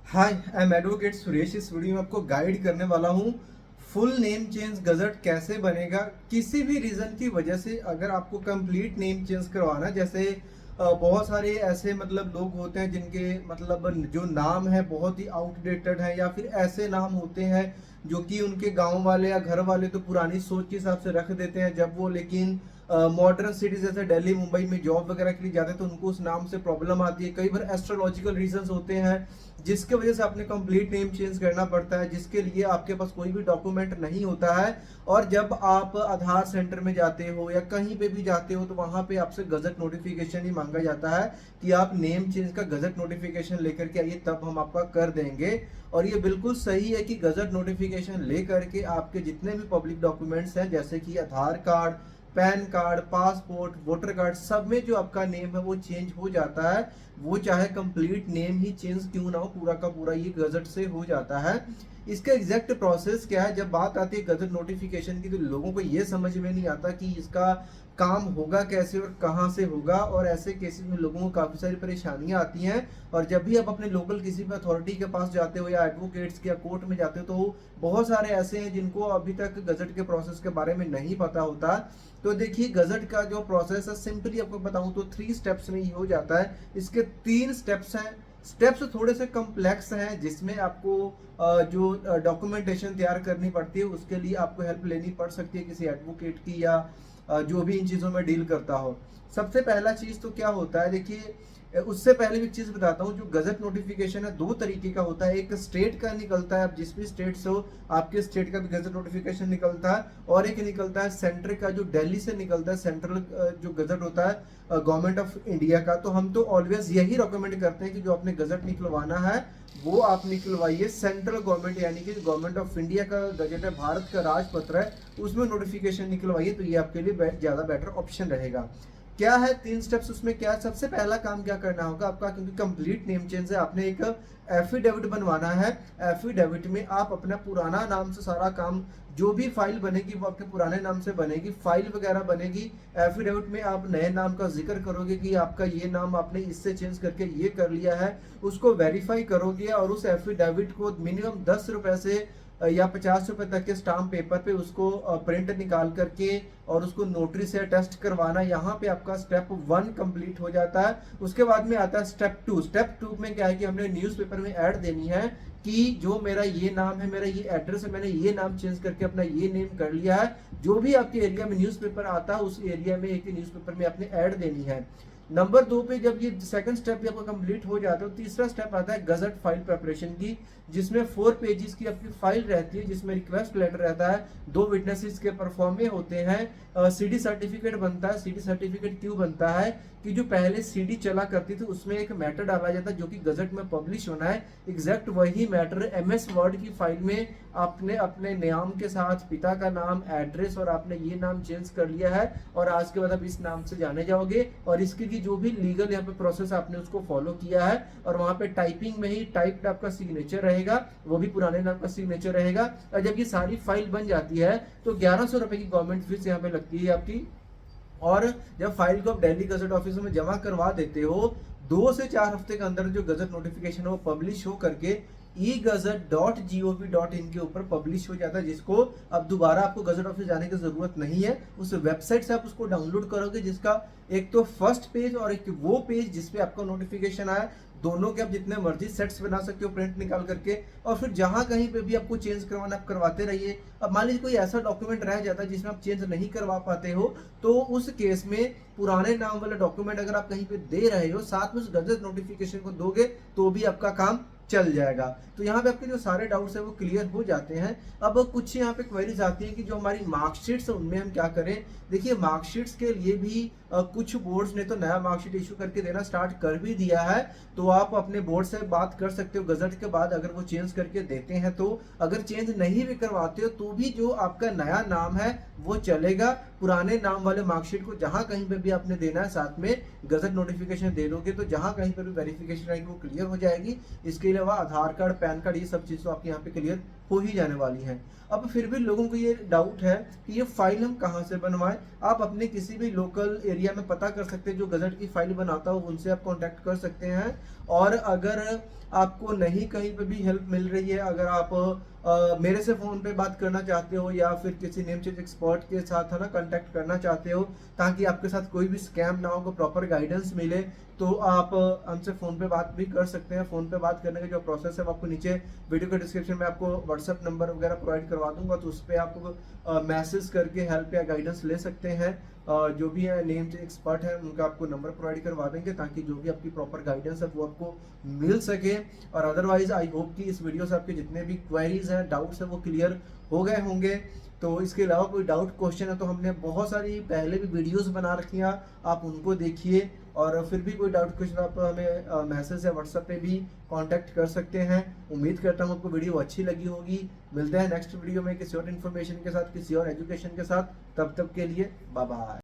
Hi, I am advocate Suresh. इस video में आपको गाइड करने वाला हूँ फुल नेम चेंज गजट कैसे बनेगा। किसी भी रीज़न की वजह से अगर आपको कंप्लीट नेम चेंज करवाना है, जैसे बहुत सारे ऐसे मतलब लोग होते हैं जिनके मतलब जो नाम है बहुत ही आउटडेटेड है, या फिर ऐसे नाम होते हैं जो कि उनके गांव वाले या घर वाले तो पुरानी सोच के हिसाब से रख देते हैं। जब वो लेकिन मॉडर्न सिटीज जैसे दिल्ली मुंबई में जॉब वगैरह के लिए जाते हैं तो उनको उस नाम से प्रॉब्लम आती है। कई बार एस्ट्रोलॉजिकल रीजंस होते हैं जिसके वजह से आपने कंप्लीट नेम चेंज करना पड़ता है, जिसके लिए आपके पास कोई भी डॉक्यूमेंट नहीं होता है। और जब आप आधार सेंटर में जाते हो या कहीं पे भी जाते हो तो वहां पे आपसे गजट नोटिफिकेशन ही मांगा जाता है कि आप नेम चेंज का गजट नोटिफिकेशन लेकर के आइए, तब हम आपका कर देंगे। और ये बिल्कुल सही है कि गजट नोटिफिकेशन लेकर के आपके जितने भी पब्लिक डॉक्यूमेंट्स हैं, जैसे कि Aadhaar card, PAN card, passport, voter card, सब में जो आपका नेम है वो चेंज हो जाता है। वो चाहे कंप्लीट नेम ही चेंज क्यों ना हो, पूरा का पूरा ये गजट से हो जाता है। इसका एग्जैक्ट प्रोसेस क्या है, जब बात आती है गजट नोटिफिकेशन की तो लोगों को ये समझ में नहीं आता कि इसका काम होगा कैसे और कहाँ से होगा। और ऐसे केसेस में लोगों को काफ़ी सारी परेशानियां आती हैं। और जब भी आप अपने लोकल किसी भी अथॉरिटी के पास जाते हो या एडवोकेट्स के या कोर्ट में जाते हो तो बहुत सारे ऐसे हैं जिनको अभी तक गजट के प्रोसेस के बारे में नहीं पता होता। तो देखिए, गजट का जो प्रोसेस है सिंपली आपको बताऊं तो 3 स्टेप्स में ही हो जाता है। इसके 3 स्टेप्स हैं। स्टेप्स थोड़े से कम्प्लेक्स हैं, जिसमें आपको जो डॉक्यूमेंटेशन तैयार करनी पड़ती है उसके लिए आपको हेल्प लेनी पड़ सकती है किसी एडवोकेट की, या जो भी इन चीज़ों में डील करता हो। सबसे पहला चीज़ तो क्या होता है, देखिए उससे पहले भी एक चीज़ बताता हूँ। जो गजट नोटिफिकेशन है 2 तरीके का होता है। एक स्टेट का निकलता है, आप जिस भी स्टेट से हो आपके स्टेट का भी गजट नोटिफिकेशन निकलता है। और एक निकलता है सेंटर का, जो दिल्ली से निकलता है, सेंट्रल जो गजट होता है गवर्नमेंट ऑफ इंडिया का। तो हम तो ऑलवेज यही रिकमेंड करते हैं कि जो आपने गजट निकलवाना है वो आप निकलवाइए सेंट्रल गवर्नमेंट, यानी कि गवर्नमेंट ऑफ इंडिया का गजट है, भारत का राजपत्र है, उसमें नोटिफिकेशन निकलवाइए। तो ये आपके लिए ज़्यादा बेटर ऑप्शन रहेगा। क्या है 3 स्टेप्स उसमें, क्या है सबसे पहला काम क्या करना होगा आपका, क्योंकि कंप्लीट नेम चेंज है, आपने एक एफिडेविट बनवाना है। एफिडेविट में आप अपना पुराना नाम से सारा काम, जो भी फाइल बनेगी वो आपके पुराने नाम से बनेगी, फाइल वगैरह बनेगी। एफिडेविट में आप नए नाम का जिक्र करोगे कि आपका ये नाम आपने इससे चेंज करके ये कर लिया है, उसको वेरीफाई करोगे। और उस एफिडेविट को मिनिमम 10 रुपए से या 50 रुपए तक के स्टाम्प पेपर पे उसको प्रिंट निकाल करके और उसको नोटरी से अटेस्ट करवाना। यहाँ पे आपका स्टेप 1 कंप्लीट हो जाता है। उसके बाद में आता है स्टेप 2। स्टेप 2 में क्या है कि हमने न्यूज़पेपर में ऐड देनी है कि जो मेरा ये नाम है, मेरा ये एड्रेस है, मैंने ये नाम चेंज करके अपना ये नेम कर लिया है। जो भी आपके एरिया में न्यूज़पेपर आता है उस एरिया में एक न्यूज़पेपर में आपने ऐड देनी है। नंबर 2 पे जब ये सेकंड स्टेप भी आपका कंप्लीट हो जाता है तो तीसरा स्टेप आता है गजट फाइल प्रिपरेशन की, जिसमें 4 पेजेस की आपकी फाइल रहती है, जिसमें रिक्वेस्ट लेटर रहता है, 2 विटनेसेस के परफॉर्मे होते हैं, सीडी सर्टिफिकेट बनता है। सीडी सर्टिफिकेट क्यों बनता है कि जो पहले सीडी चला करती थी उसमें एक मैटर डाला जाता है जो कि गजट में पब्लिश होना है। एग्जैक्ट वही मैटर एमएस वर्ड की फाइल में आपने अपने नाम के साथ पिता का नाम, एड्रेस और आपने ये नाम चेंज कर लिया है और आज के बाद आप इस नाम से जाने जाओगे। और इसकी जो भी लीगल यहाँ पे प्रोसेस आपने उसको फॉलो किया है, और वहां पे टाइपिंग में ही टाइप्ड आपका सिग्नेचर रहेगा, वो भी पुराने नाम का सिग्नेचर रहेगा। और जब ये सारी फाइल बन जाती है तो 1100 रुपए की गवर्नमेंट फीस यहाँ पे लगती है आपकी। और जब फाइल को आप दिल्ली गजट ऑफिस में जमा करवा देते हो, 2 से 4 हफ्ते के अंदर जो गजट नोटिफिकेशन है वो पब्लिश हो करके egazette.gov.in के ऊपर पब्लिश हो जाता है, जिसको अब दोबारा आपको गजट ऑफिस जाने की जरूरत नहीं है। उस वेबसाइट से आप उसको डाउनलोड करोगे, जिसका एक तो फर्स्ट पेज और एक वो पेज जिसपे आपका नोटिफिकेशन आया, दोनों के आप जितने मर्जी सेट्स बना सकते हो प्रिंट निकाल करके। और फिर जहां कहीं पे भी आपको चेंज करवाना आप करवाते रहिए। अब मान लीजिए कोई ऐसा डॉक्यूमेंट रह जाता है जिसमें आप चेंज नहीं करवा पाते हो, तो उस केस में पुराने नाम वाला डॉक्यूमेंट अगर आप कहीं पे दे रहे हो, साथ में उस गजट नोटिफिकेशन को दोगे तो भी आपका काम चल जाएगा। तो यहाँ पे आपके जो सारे डाउट्स है वो क्लियर हो जाते हैं। अब कुछ यहाँ पे क्वेरीज आती है कि जो हमारी मार्कशीट्स है उनमें हम क्या करें। देखिए, मार्कशीट्स के लिए भी कुछ बोर्ड्स ने तो नया मार्कशीट इशू करके देना स्टार्ट कर भी दिया है, तो आप अपने बोर्ड से बात कर सकते हो गजट के बाद अगर वो चेंज करके देते हैं तो। अगर चेंज नहीं भी करवाते हो तो भी जो आपका नया नाम है वो चलेगा। पुराने नाम वाले मार्कशीट को जहां कहीं पे भी आपने देना है साथ में गजट नोटिफिकेशन दे दोगे तो जहां कहीं पर भी वेरिफिकेशन आएगी वो क्लियर हो जाएगी। इसके अलावा आधार कार्ड, पैन कार्ड, ये सब चीज़ तो आपके यहाँ पे क्लियर हो ही जाने वाली हैं। अब फिर भी लोगों को ये डाउट है कि ये फाइल हम कहाँ से बनवाएं। आप अपने किसी भी लोकल एरिया में पता कर सकते हैं, जो गजट की फाइल बनाता हो उनसे आप कांटेक्ट कर सकते हैं। और अगर आपको नहीं कहीं पे भी हेल्प मिल रही है, अगर आप मेरे से फ़ोन पे बात करना चाहते हो या फिर किसी नेम चेंज एक्सपर्ट के साथ है ना कांटेक्ट करना चाहते हो ताकि आपके साथ कोई भी स्कैम ना हो, को प्रॉपर गाइडेंस मिले, तो आप हमसे फ़ोन पे बात भी कर सकते हैं। फ़ोन पे बात करने का जो प्रोसेस है वो आपको नीचे वीडियो के डिस्क्रिप्शन में आपको व्हाट्सअप नंबर वगैरह प्रोवाइड करवा दूंगा, तो उस पर आप मैसेज करके हेल्प या गाइडेंस ले सकते हैं। जो भी है नेम चेंज एक्सपर्ट है उनका आपको नंबर प्रोवाइड करवा देंगे ताकि जो भी आपकी प्रॉपर गाइडेंस है वो आपको मिल सके। और अदरवाइज आई होप कि इस वीडियो से आपके जितने भी क्वेरीज हैं, डाउट्स हैं, वो क्लियर हो गए होंगे। तो इसके अलावा कोई डाउट क्वेश्चन है तो हमने बहुत सारी पहले भी वीडियोस बना रखी हैं, आप उनको देखिए। और फिर भी कोई डाउट क्वेश्चन आप हमें मैसेज या व्हाट्सएप पे भी कांटेक्ट कर सकते हैं। उम्मीद करता हूँ आपको वीडियो अच्छी लगी होगी। मिलते हैं नेक्स्ट वीडियो में किसी और इन्फॉर्मेशन के साथ, किसी और एजुकेशन के साथ। तब तक के लिए बाय बाय।